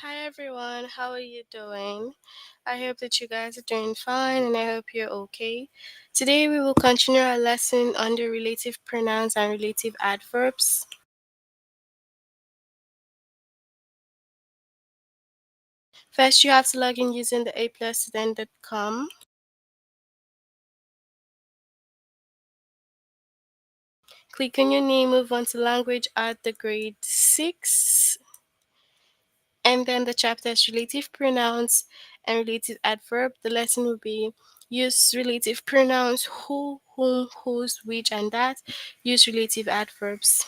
Hi everyone, how are you doing? I hope that you guys are doing fine and I hope you're okay. Today we will continue our lesson on the relative pronouns and relative adverbs. First, you have to log in using the aplusstudent.com. Click on your name, move on to language at the grade 6, and then the chapter is relative pronouns and relative adverb. The lesson will be use relative pronouns who, whom, whose, which, and that. Use relative adverbs.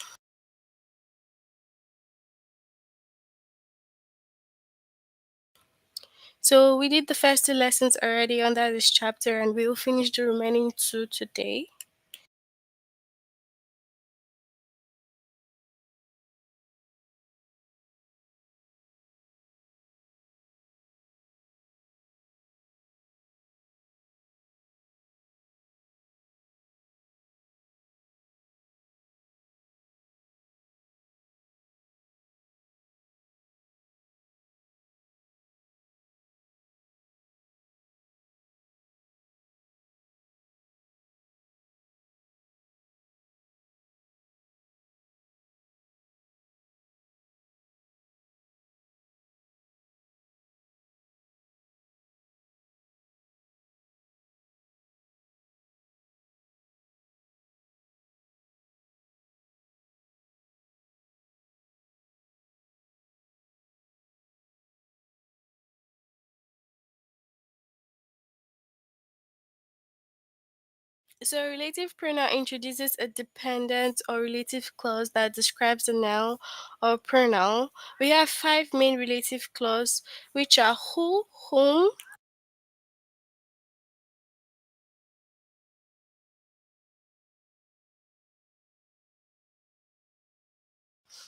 So we did the first two lessons already under this chapter, and we will finish the remaining two today. So a relative pronoun introduces a dependent or relative clause that describes a noun or pronoun. We have five main relative clauses, which are who, whom.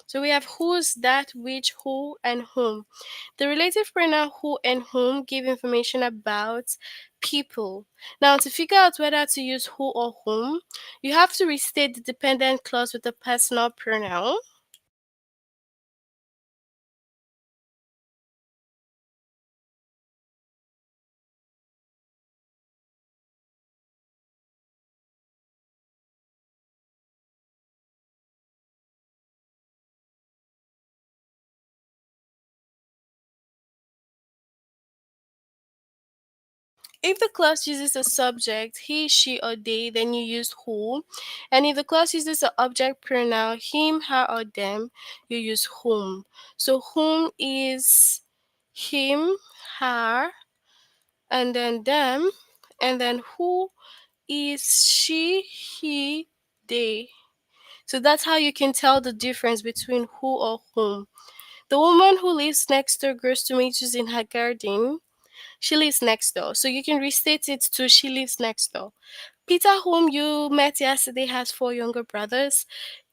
So we have whose, that, which, who, and whom. The relative pronoun who and whom give information about people. Now, to figure out whether to use who or whom, you have to restate the dependent clause with a personal pronoun. If the clause uses a subject, he, she, or they, then you use who. And if the clause uses an object pronoun, him, her, or them, you use whom. So whom is him, her, and then them, and then who is she, he, they. So that's how you can tell the difference between who or whom. The woman who lives next door grows tomatoes in her garden. She lives next door. So you can restate it to she lives next door. Peter, whom you met yesterday, has four younger brothers.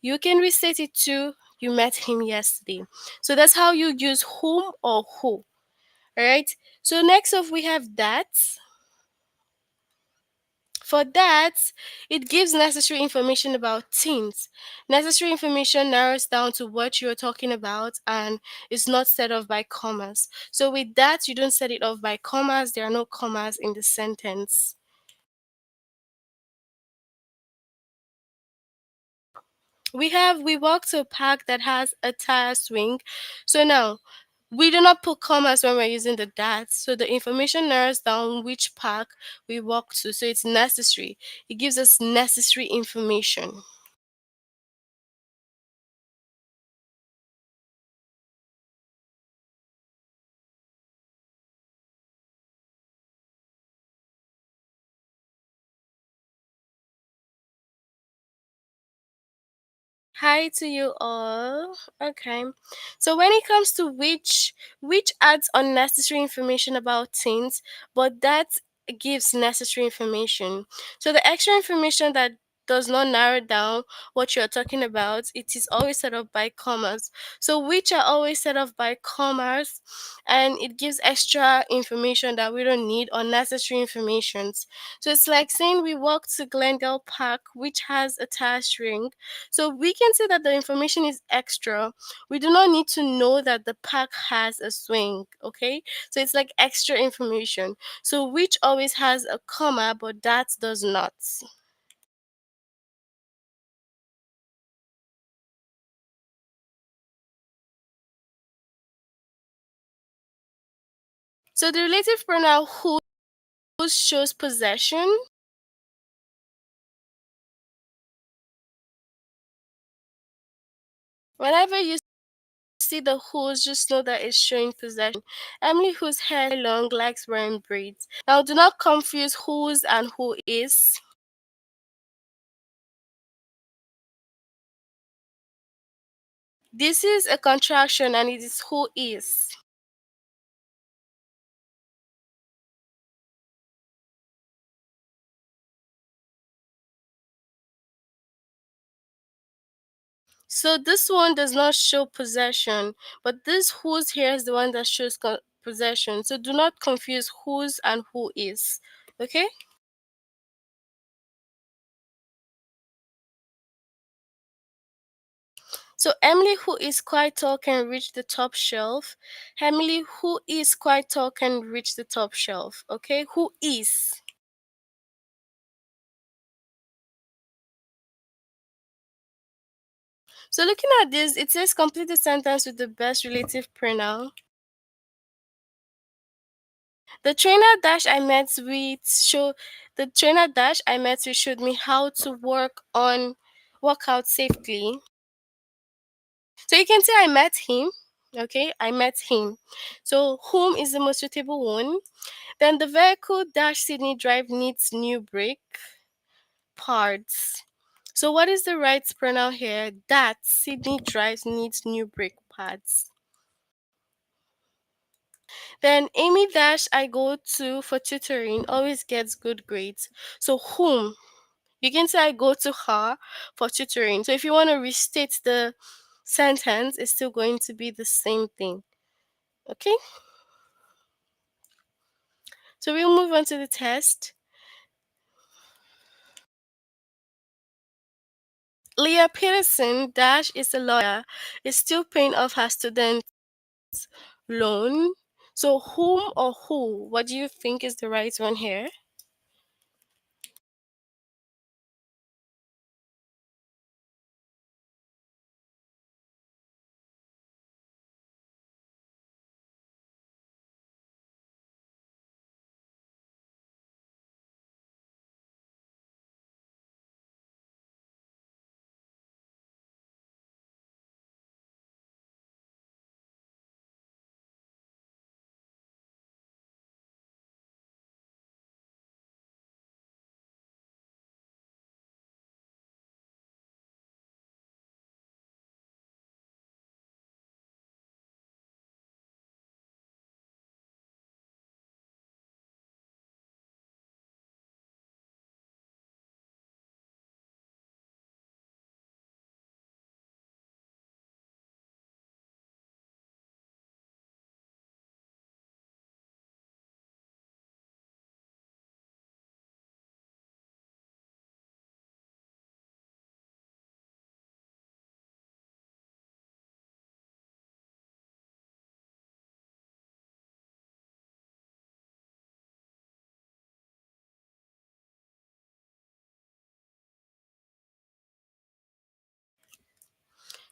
You can restate it to you met him yesterday. So that's how you use whom or who. All right. So next up we have that. For that, it gives necessary information about things. Necessary information narrows down to what you're talking about and is not set off by commas. So with that, you don't set it off by commas. There are no commas in the sentence. We walk to a park that has a tire swing. So now we do not put commas when we're using the that. So the information narrows down which park we walk to. So it's necessary. It gives us necessary information. Hi to you all. Okay. So when it comes to which adds unnecessary information about things, but that gives necessary information. So the extra information that does not narrow down what you're talking about. It is always set up by commas. So which are always set up by commas, and it gives extra information that we don't need, unnecessary informations. So it's like saying we walked to Glendale Park, which has a tire string. So we can say that the information is extra. We do not need to know that the park has a swing. Okay, so it's like extra information. So which always has a comma, but that does not. So the relative pronoun whose shows possession. Whenever you see the whose, just know that it's showing possession. Emily, whose hair is long, likes wearing braids. Now, do not confuse whose and who is. This is a contraction and it is who is. So this one does not show possession, but this whose here is the one that shows possession. So do not confuse whose and who is. Okay? So Emily, who is quite tall, can reach the top shelf. Emily, who is quite tall, can reach the top shelf. Okay? Who is? So looking at this, it says complete the sentence with the best relative pronoun. The trainer dash I met with show the trainer dash I met with showed me how to work out safely. So you can say I met him. Okay, I met him. So whom is the most suitable one? Then the vehicle dash Sydney Drive needs new brake parts. So what is the right pronoun here? That Sydney Drive needs new brake pads. Then Amy dash I go to for tutoring always gets good grades. So whom? You can say I go to her for tutoring. So if you want to restate the sentence, it's still going to be the same thing. Okay? So we'll move on to the test. Leah Peterson dash is a lawyer, is still paying off her student loan. So whom or who? What do you think is the right one here?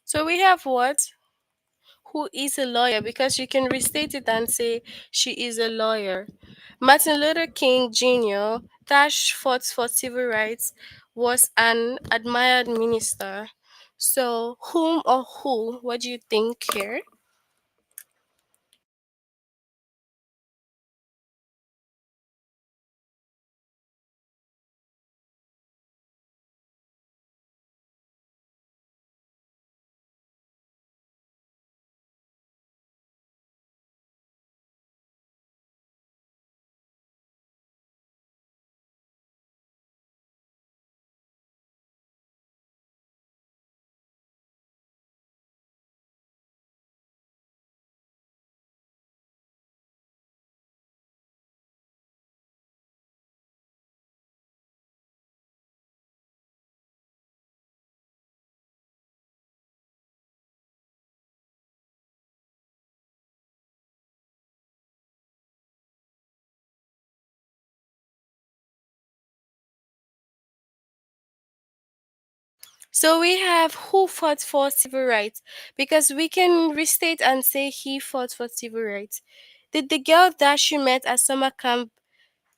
So we have what? Who is a lawyer, because you can restate it and say she is a lawyer. Martin Luther King Jr. dash fought for civil rights, was an admired minister. So whom or who? What do you think here? So we have who fought for civil rights because we can restate and say he fought for civil rights. Did the girl that you met at summer camp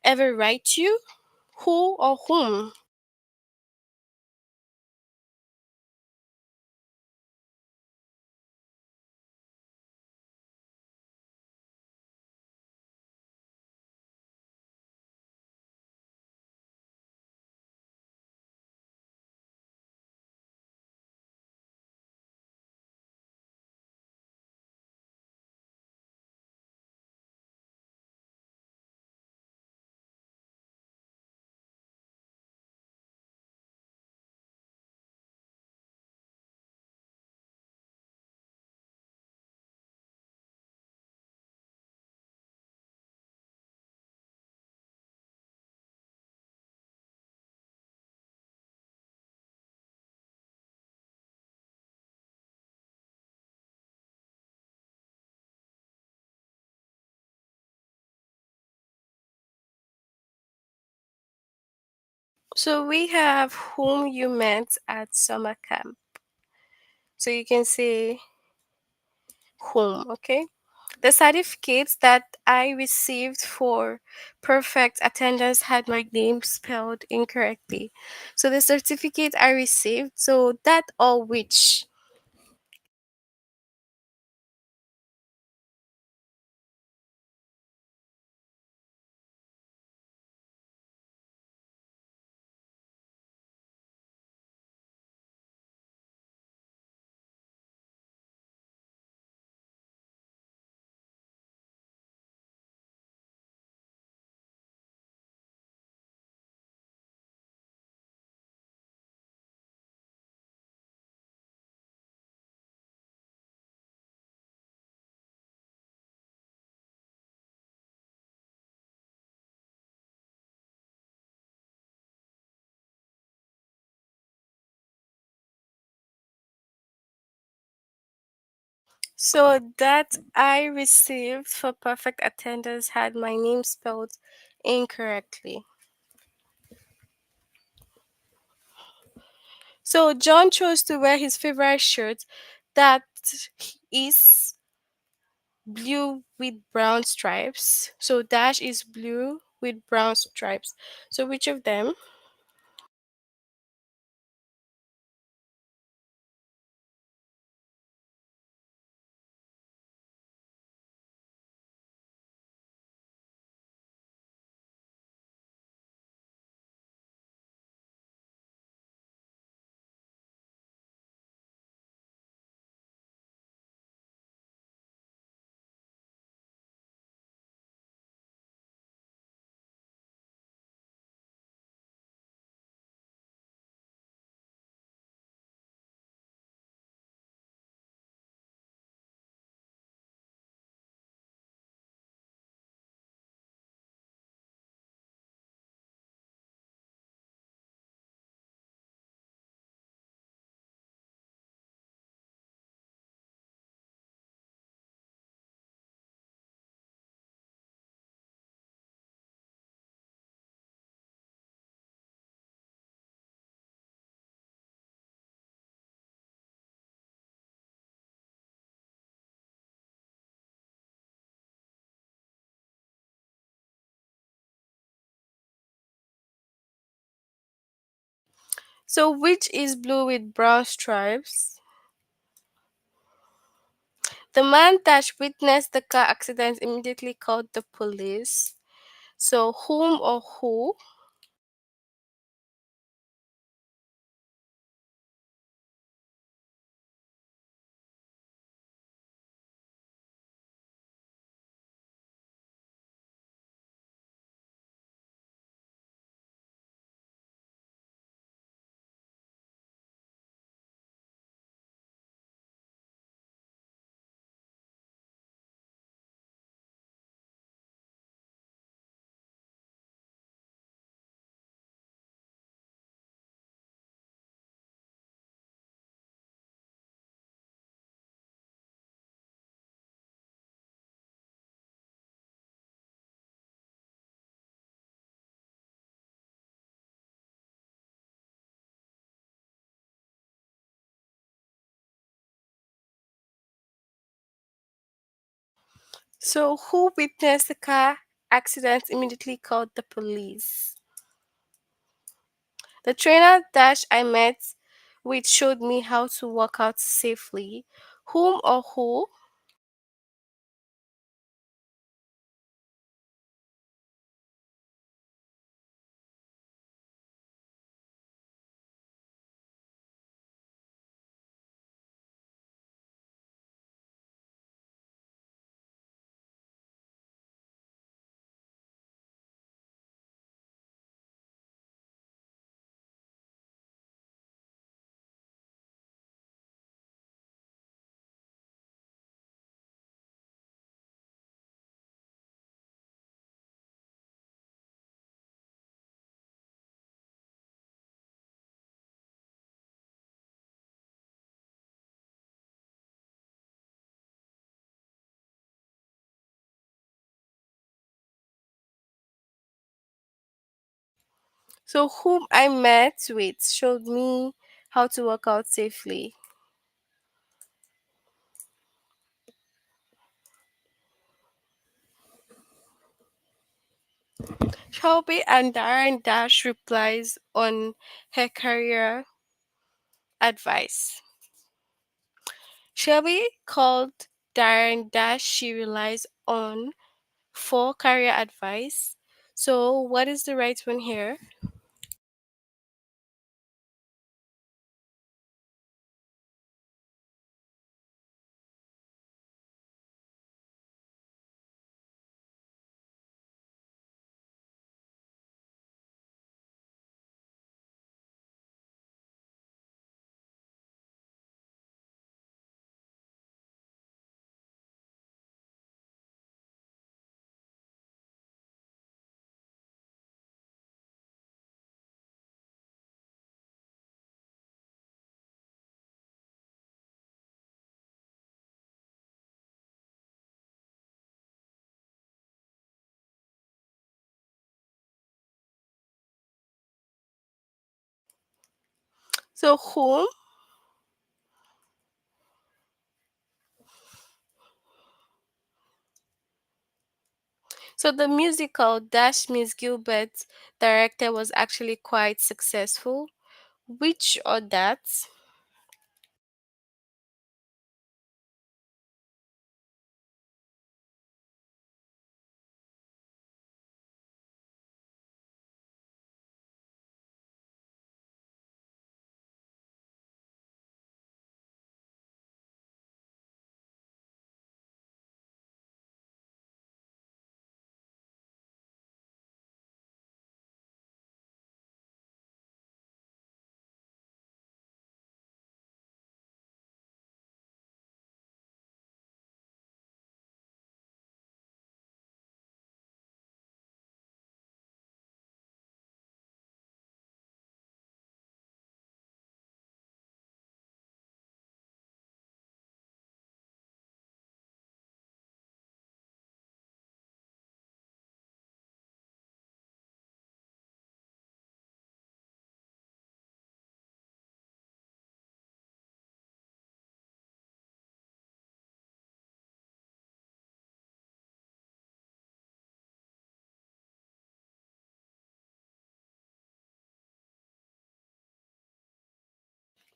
ever write you? Who or whom? So we have whom you met at summer camp. So you can say whom, okay? The certificate that I received for perfect attendance had my name spelled incorrectly. So the certificate I received, so that or which. So that I received for perfect attendance had my name spelled incorrectly. So John chose to wear his favorite shirt that is blue with brown stripes. So dash is blue with brown stripes. So which of them? So which is blue with brown stripes? The man that witnessed the car accident immediately called the police. So whom or who? So, who witnessed the car accident immediately called the police? The trainer dash I met with showed me how to walk out safely. Whom or who? So, whom I met with showed me how to walk out safely. Shelby and Darren Dash replies on her career advice. Shelby called Darren Dash she relies on for career advice. So, what is the right one here? So, whom? So, the musical Dash Miss Gilbert director was actually quite successful. Which or that?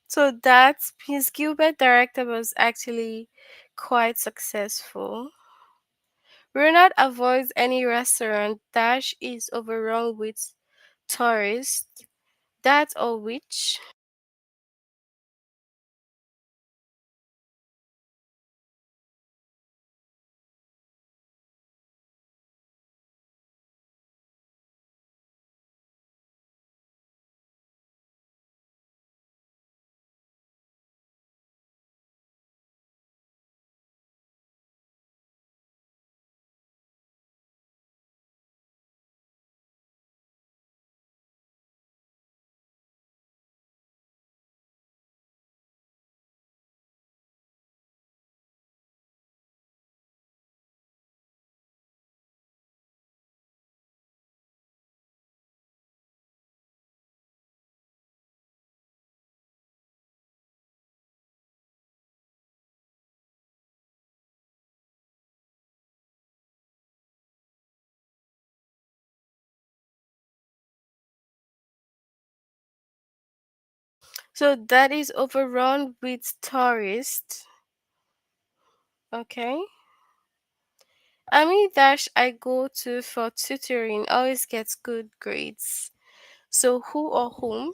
So, that Miss Gilbert director was actually quite successful. Ronald avoids any restaurant Dash is overrun with tourists. That or which? So that is overrun with tourists. Okay. Ami dash I go to for tutoring always gets good grades. So who or whom?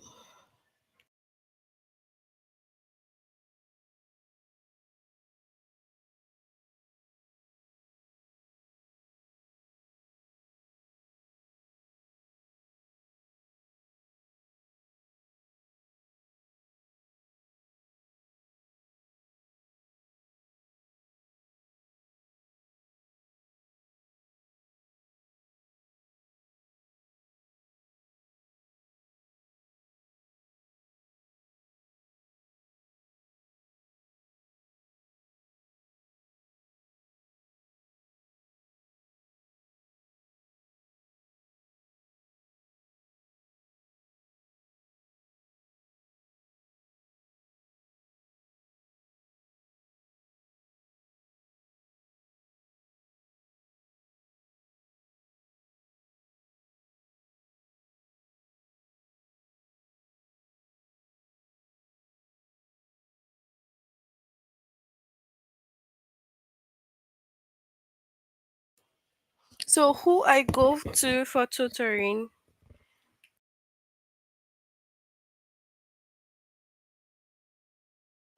So who I go to for tutoring?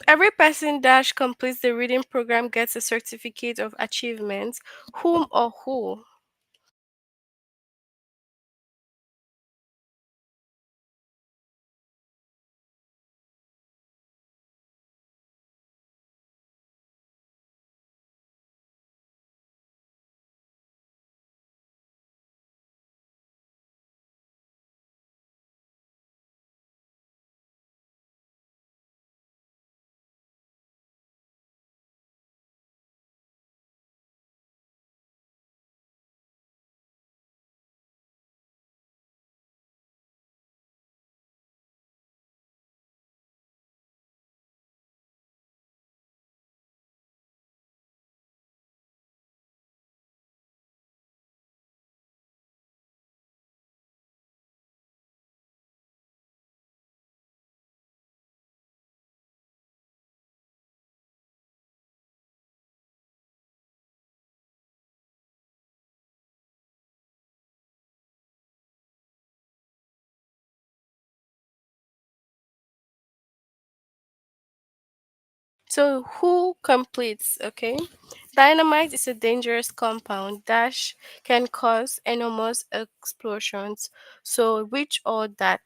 Every person dash completes the reading program gets a certificate of achievement. Whom or who? So who completes? Okay. Dynamite is a dangerous compound dash can cause enormous explosions. So which or that?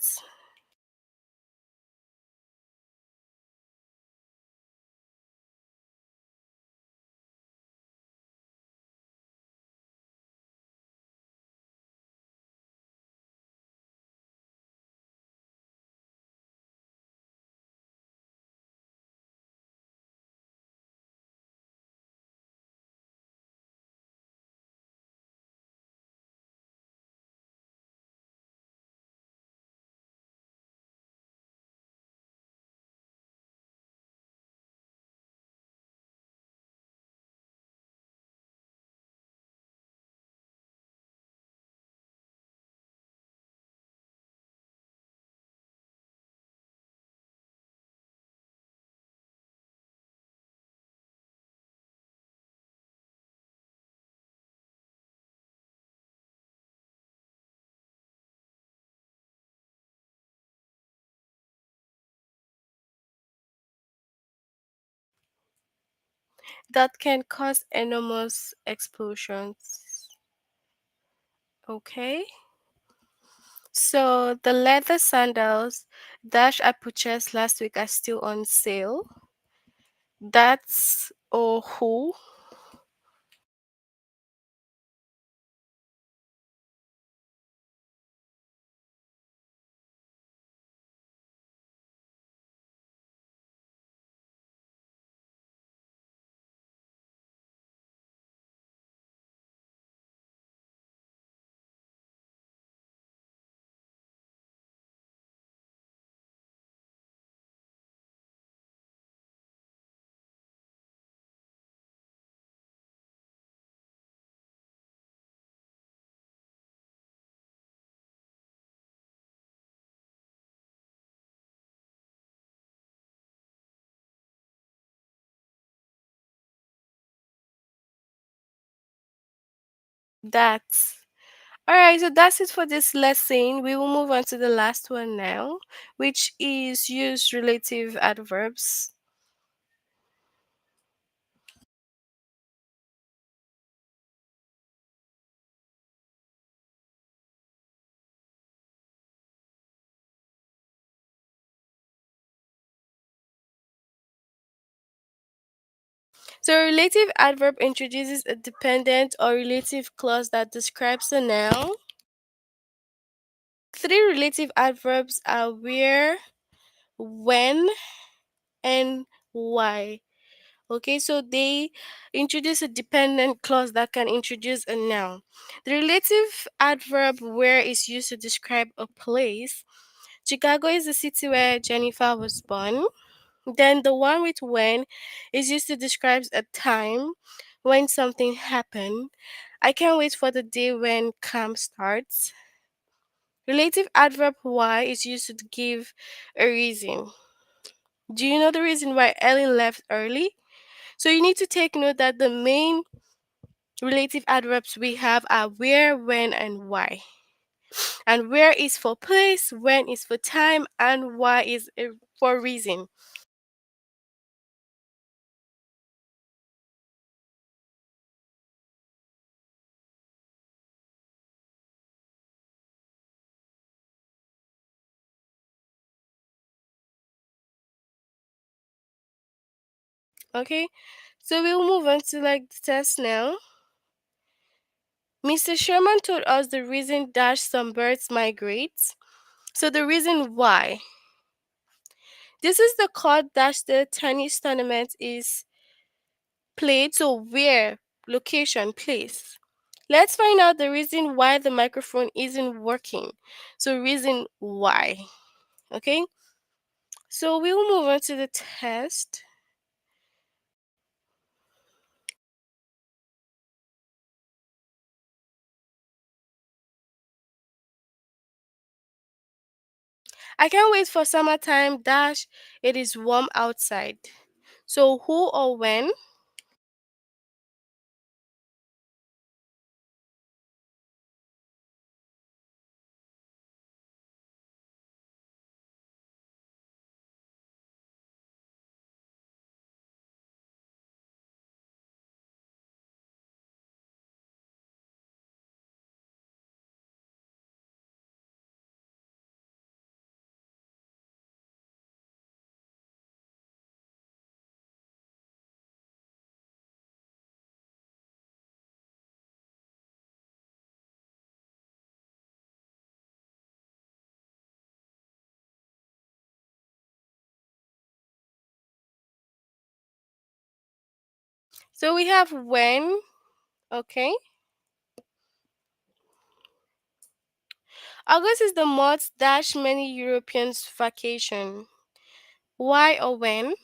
That can cause enormous explosions. Okay. So the leather sandals dash I purchased last week are still on sale. That's or who? That's all right. So that's it for this lesson. We will move on to the last one now, which is use relative adverbs. So a relative adverb introduces a dependent or relative clause that describes a noun. Three relative adverbs are where, when, and why. Okay, so they introduce a dependent clause that can introduce a noun. The relative adverb where is used to describe a place. Chicago is the city where Jennifer was born. Then the one with when is used to describe a time when something happened. I can't wait for the day when camp starts. Relative adverb why is used to give a reason. Do you know the reason why Ellen left early? So you need to take note that the main relative adverbs we have are where, when, and why. And where is for place, when is for time, and why is for reason. Okay, so we'll move on to like the test now. Mr. Sherman told us the reason dash some birds migrate. So the reason why. This is the court dash the tennis tournament is played. So where, location, place. Let's find out the reason why the microphone isn't working. So reason why. Okay. So we will move on to the test. I can't wait for summertime dash it is warm outside. So who or when? So we have when. Okay. August is the month dash many Europeans vacation. Why or when?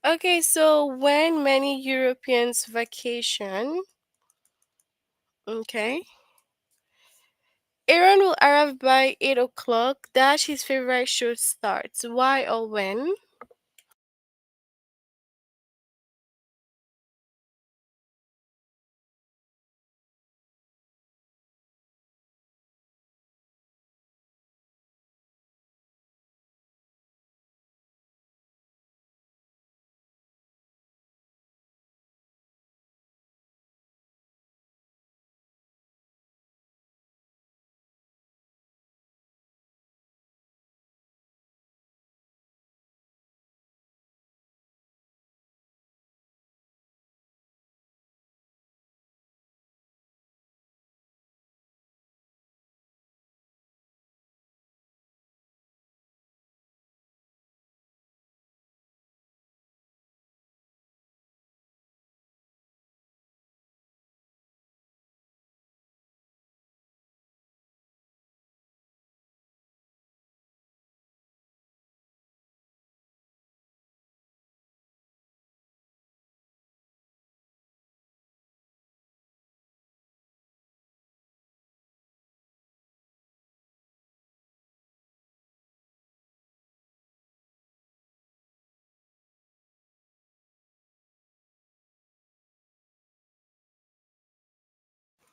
Okay, so when many Europeans vacation. Okay. Aaron will arrive by 8 o'clock. Dash his favorite show starts. Why or when?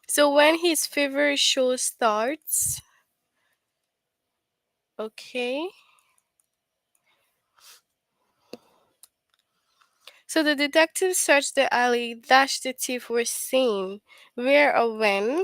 So when his favorite show starts, okay. So the detective searched the alley that the thief was seen. Where or when?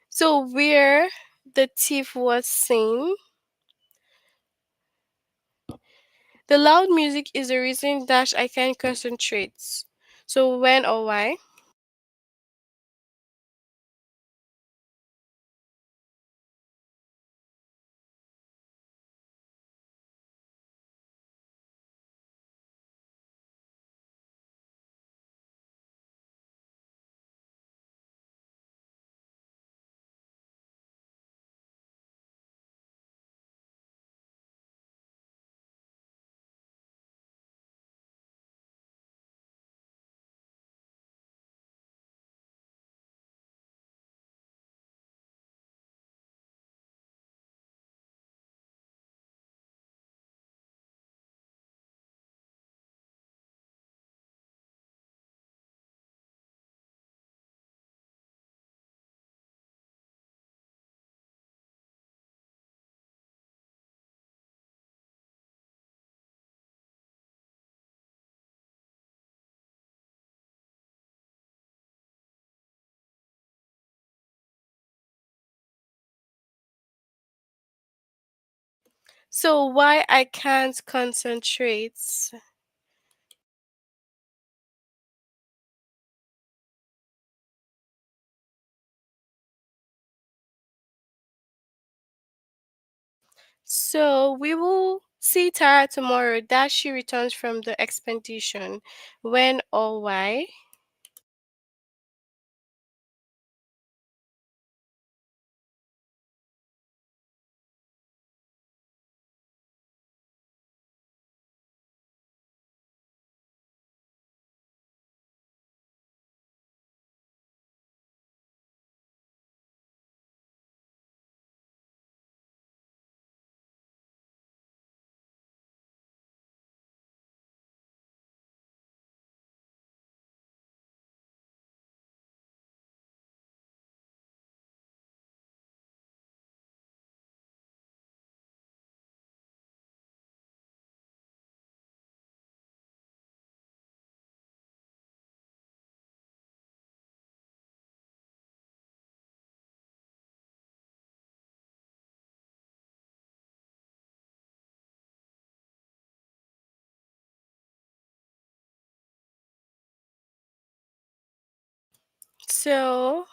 So where the thief was seen. The loud music is the reason that I can't concentrate. So when or why? So why I can't concentrate. So we will see Tara tomorrow that she returns from the expedition. When or why? So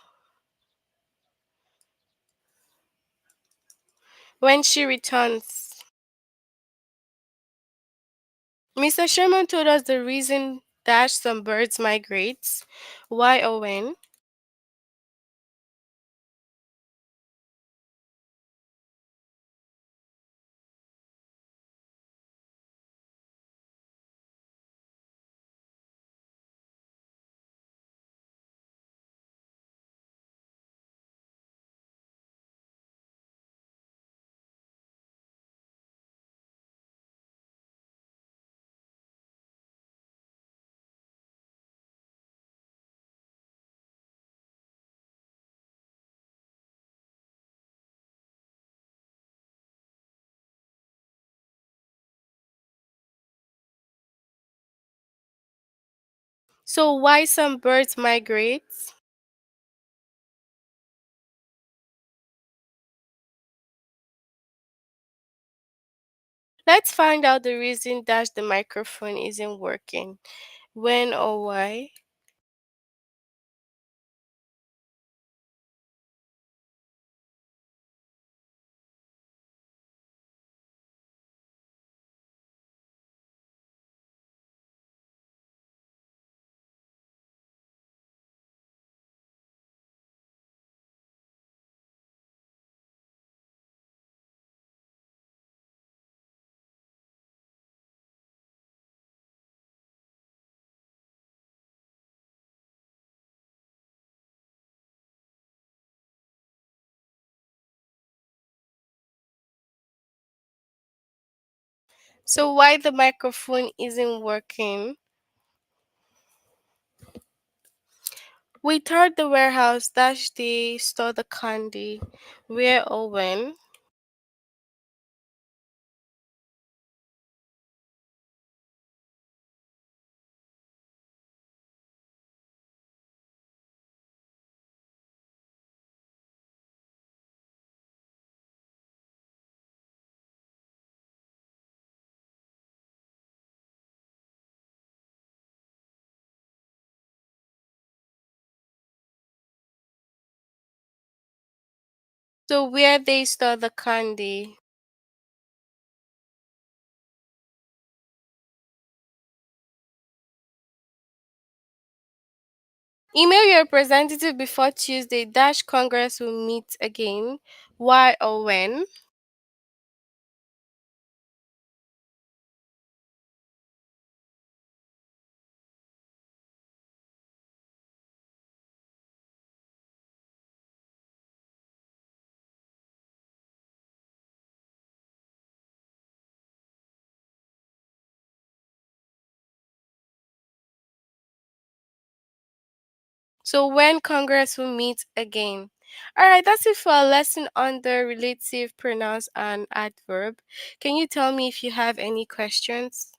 when she returns. Mr. Sherman told us the reason that some birds migrate. Why or when? So why some birds migrate? Let's find out the reason that the microphone isn't working. When or why? So why the microphone isn't working? We toured the warehouse dash they store the candy. Where or when? So where they store the candy. Email your representative before Tuesday dash Congress will meet again. Why or when? So when Congress will meet again. Alright, that's it for our lesson on the relative pronouns and adverb. Can you tell me if you have any questions?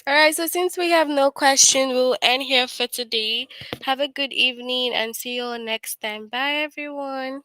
Alright, so since we have no question, we'll end here for today. Have a good evening and see you all next time. Bye everyone.